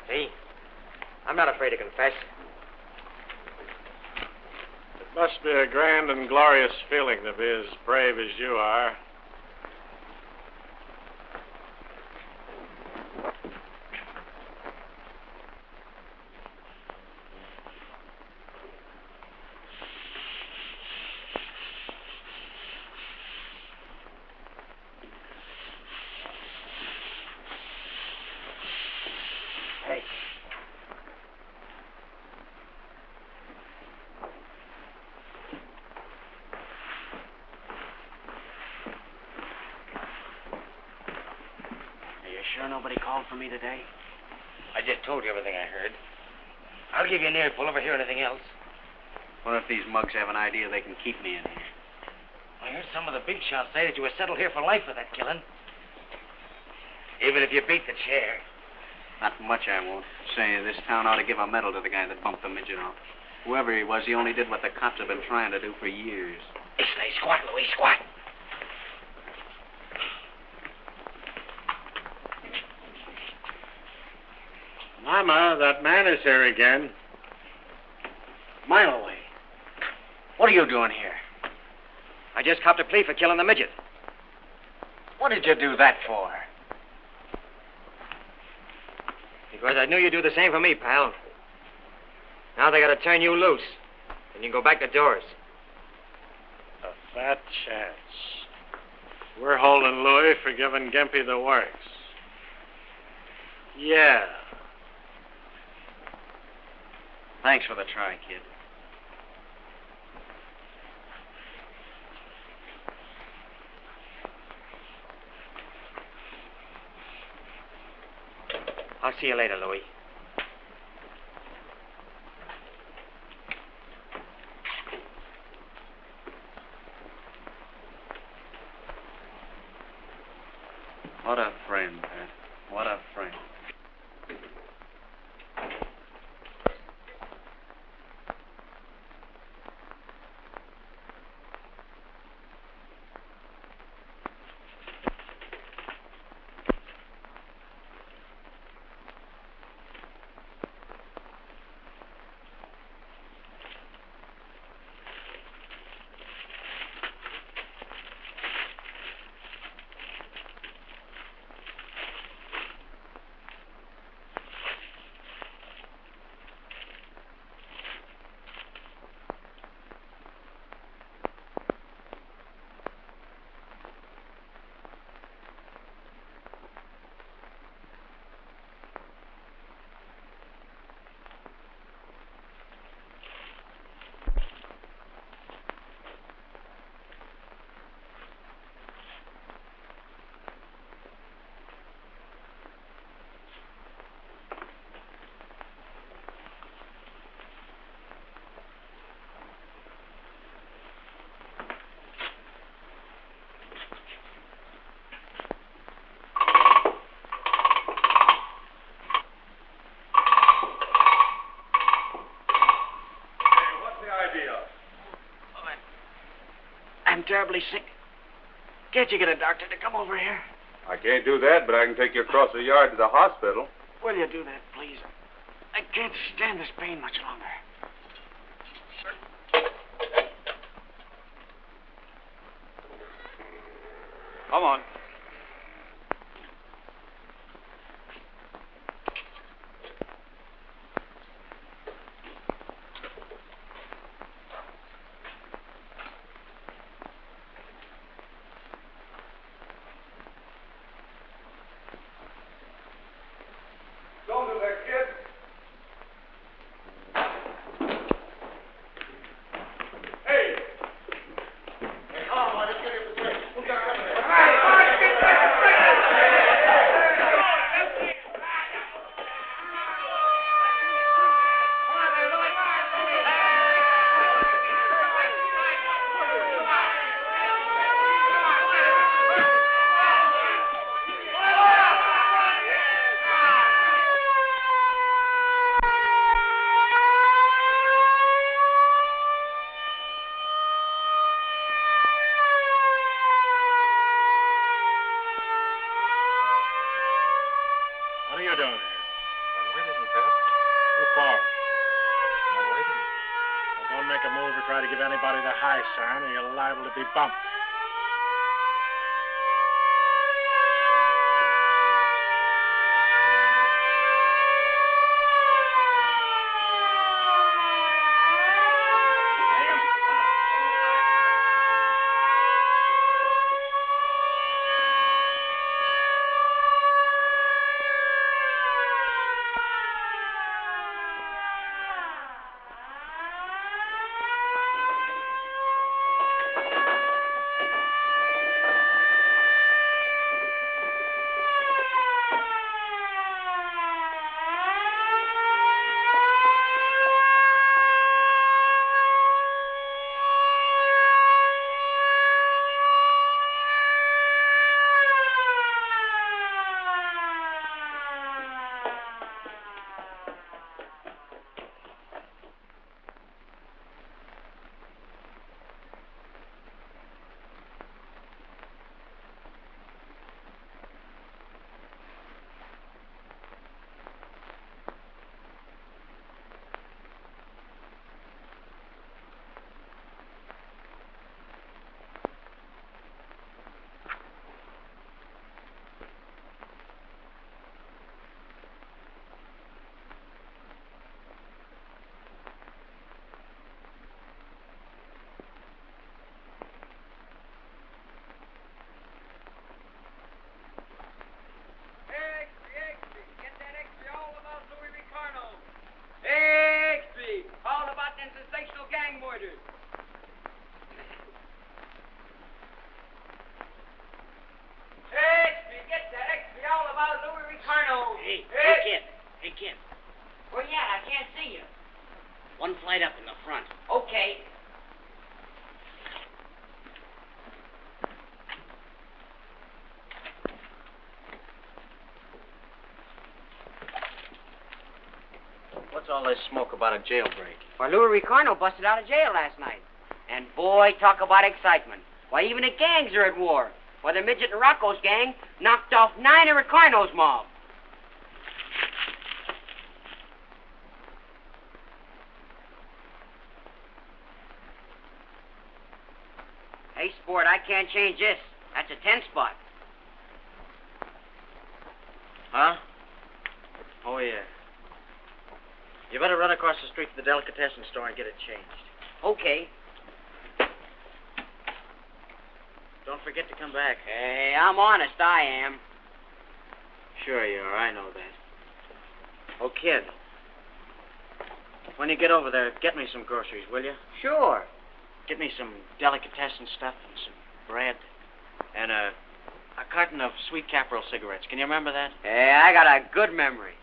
See? I'm not afraid to confess. It must be a grand and glorious feeling to be as brave as you are. Sure nobody called for me today? I just told you everything I heard. I'll give you an earful if I hear anything else. What if these mugs have an idea they can keep me in here? I heard some of the big shots say that you were settled here for life for that killing. Even if you beat the chair. Not much I won't. Say, this town ought to give a medal to the guy that bumped the midget off. Whoever he was, he only did what the cops have been trying to do for years. Stay squat, Louis, squat. Mama, that man is here again. Mile away. What are you doing here? I just copped a plea for killing the midget. What did you do that for? Because I knew you'd do the same for me, pal. Now they gotta turn you loose. And you can go back to Doris. A fat chance. We're holding Louis for giving Gimpy the works. Yeah. Thanks for the try, kid. I'll see you later, Louis. What a friend, Pat. What a friend. terribly sick. Can't you get a doctor to come over here? I can't do that, but I can take you across the yard to the hospital. Will you do that, please? I can't stand this pain much longer. Come on. Don't do that, kid. Hey! Hey, come on, boy. Let's get him to the Who's got coming there? What are you doing here? I'm waiting, Pep. Who for? I'm waiting. Well, don't make a move or try to give anybody the high sign, or you're liable to be bumped. Hey, kid. Where you at? I can't see you. One flight up in the front. Okay. What's all this smoke about a jailbreak? Why, Louis Ricardo busted out of jail last night. And boy, talk about excitement. Why, even the gangs are at war. Why, the Midget and Rocco's gang knocked off 9 of Ricardo's mob. Hey, sport, I can't change this. That's a 10 spot. Huh? Oh, yeah. You better run across the street to the delicatessen store and get it changed. Okay. Don't forget to come back. Hey, I'm honest, I am. Sure you are, I know that. Oh, kid. When you get over there, get me some groceries, will you? Sure. Get me some delicatessen stuff and some bread. And a carton of sweet Caporal cigarettes. Can you remember that? Hey, I got a good memory.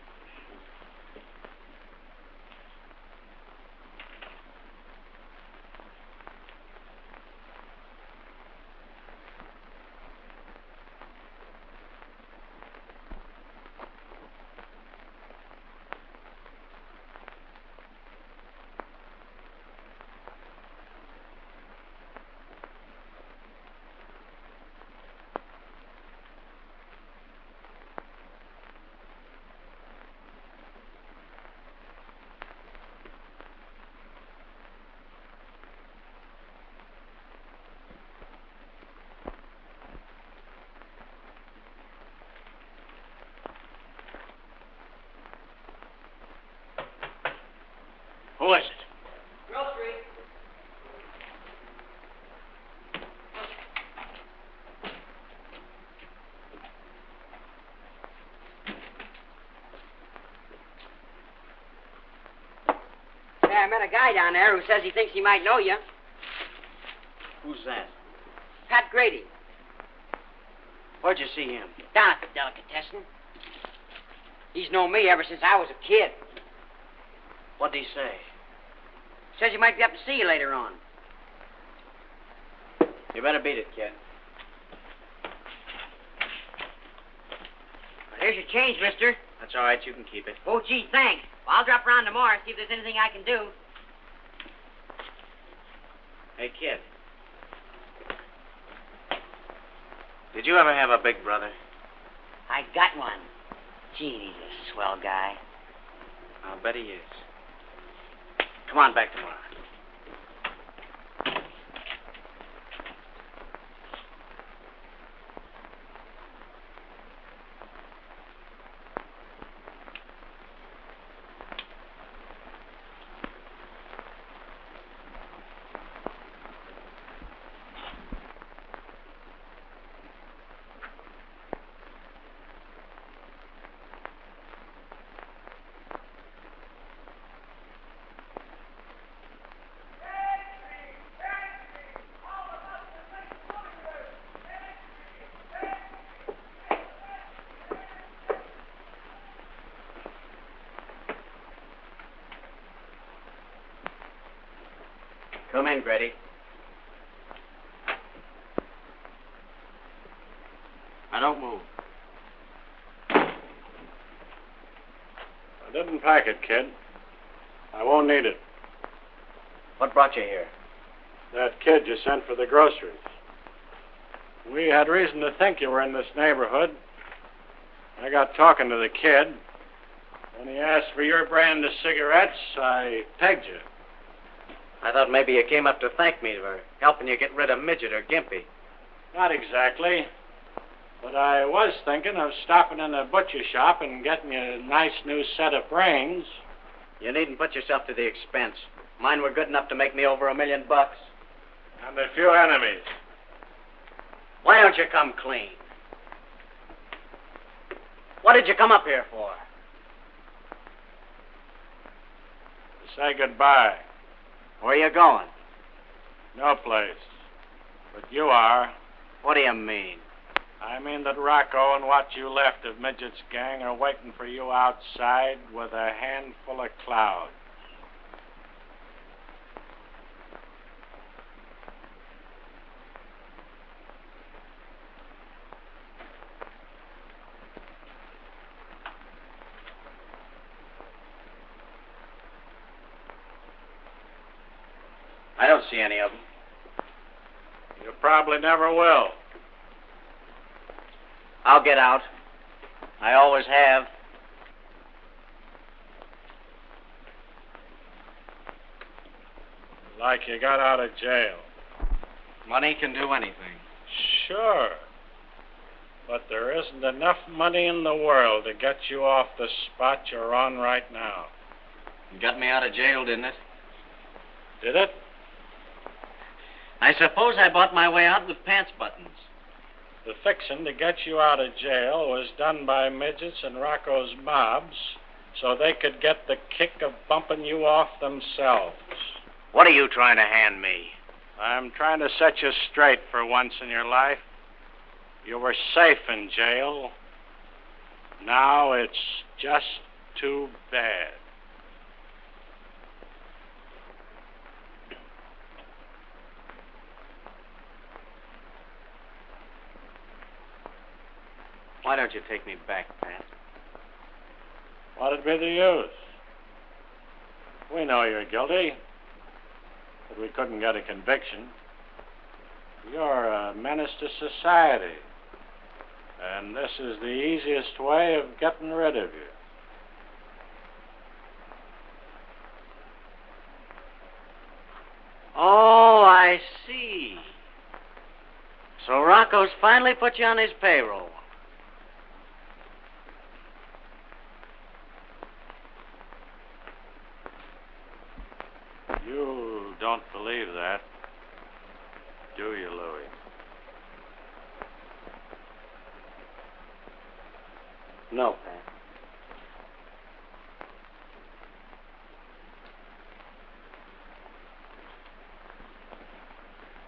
Who is it? Grocery. Yeah, I met a guy down there who says he thinks he might know you. Who's that? Pat Grady. Where'd you see him? Down at the delicatessen. He's known me ever since I was a kid. What'd he say? Says he might be up to see you later on. You better beat it, kid. Well, here's your change, mister. That's all right. You can keep it. Oh, gee, thanks. Well, I'll drop around tomorrow and see if there's anything I can do. Hey, kid. Did you ever have a big brother? I got one. Gee, he's a swell guy. I'll bet he is. Come on back tomorrow. Come in, Grady. Now, don't move. I didn't pack it, kid. I won't need it. What brought you here? That kid you sent for the groceries. We had reason to think you were in this neighborhood. I got talking to the kid. When he asked for your brand of cigarettes, I pegged you. I thought maybe you came up to thank me for helping you get rid of Midget or Gimpy. Not exactly. But I was thinking of stopping in a butcher shop and getting you a nice new set of brains. You needn't put yourself to the expense. Mine were good enough to make me over $1 million. And a few enemies. Why don't you come clean? What did you come up here for? To say goodbye. Where are you going? No place. But you are. What do you mean? I mean that Rocco and what you left of Midget's gang are waiting for you outside with a handful of cloud. I don't see any of them. You probably never will. I'll get out. I always have. Like you got out of jail. Money can do anything. Sure. But there isn't enough money in the world to get you off the spot you're on right now. You got me out of jail, didn't it? Did it? I suppose I bought my way out with pants buttons. The fixing to get you out of jail was done by Midget's and Rocco's mobs so they could get the kick of bumping you off themselves. What are you trying to hand me? I'm trying to set you straight for once in your life. You were safe in jail. Now it's just too bad. Why don't you take me back, Pat? What'd be the use? We know you're guilty, but we couldn't get a conviction. You're a menace to society, and this is the easiest way of getting rid of you. Oh, I see. So Rocco's finally put you on his payroll. You don't believe that, do you, Louie? No, Pat.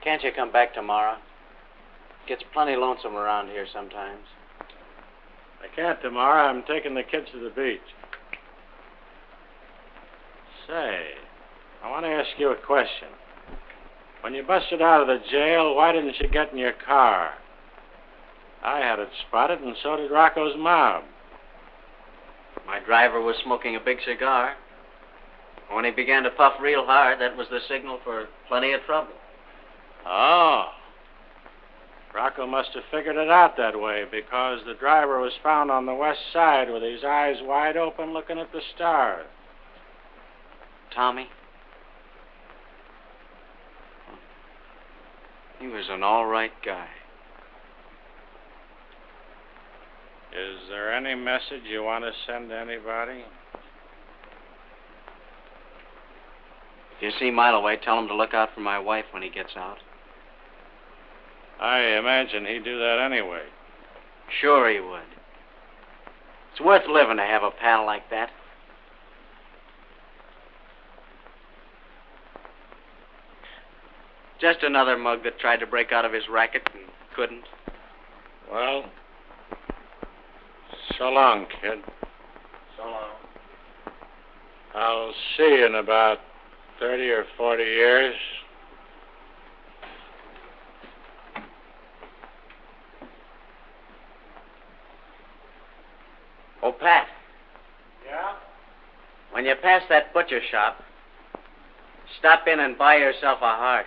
Can't you come back tomorrow? Gets plenty lonesome around here sometimes. I can't tomorrow. I'm taking the kids to the beach. Say, I want to ask you a question. When you busted out of the jail, why didn't you get in your car? I had it spotted, and so did Rocco's mob. My driver was smoking a big cigar. When he began to puff real hard, that was the signal for plenty of trouble. Oh. Rocco must have figured it out that way, because the driver was found on the west side with his eyes wide open looking at the stars. Tommy? He was an all right guy. Is there any message you want to send to anybody? If you see Milo away, tell him to look out for my wife when he gets out. I imagine he'd do that anyway. Sure he would. It's worth living to have a pal like that. Just another mug that tried to break out of his racket and couldn't. Well, so long, kid. So long. I'll see you in about 30 or 40 years. Oh, Pat. Yeah? When you pass that butcher shop, stop in and buy yourself a heart.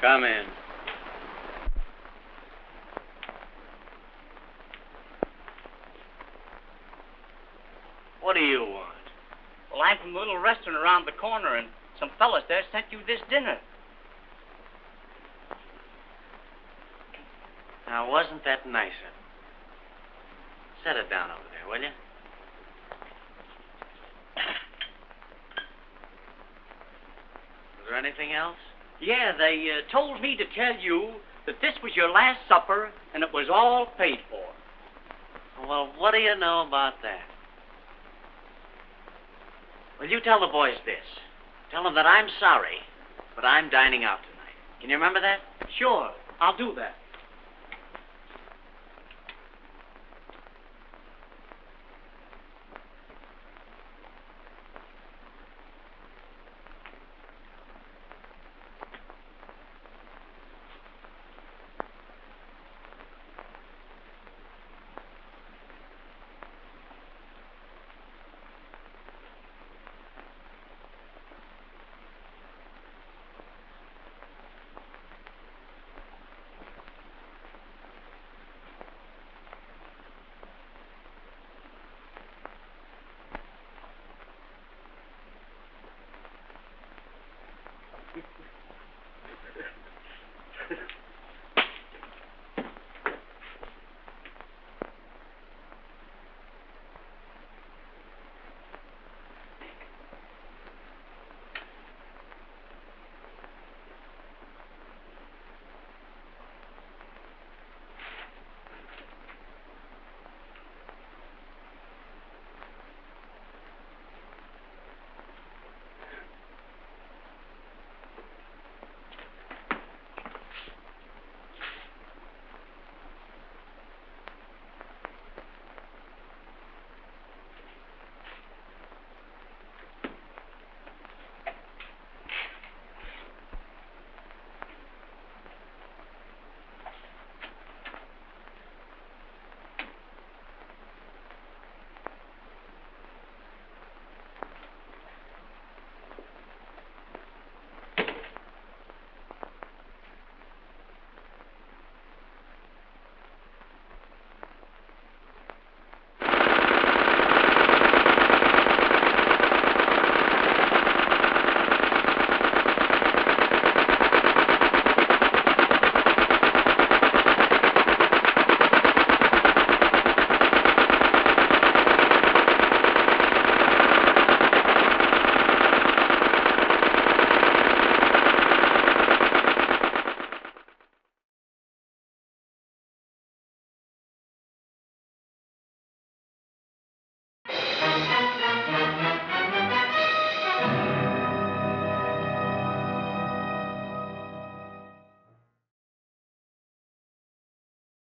Come in. What do you want? Well, I'm from a little restaurant around the corner, and some fellas there sent you this dinner. Now, wasn't that nice of him? Set it down over there, will you? Was there anything else? Yeah, they told me to tell you that this was your last supper, and it was all paid for. Well, what do you know about that? Well, you tell the boys this. Tell them that I'm sorry, but I'm dining out tonight. Can you remember that? Sure, I'll do that.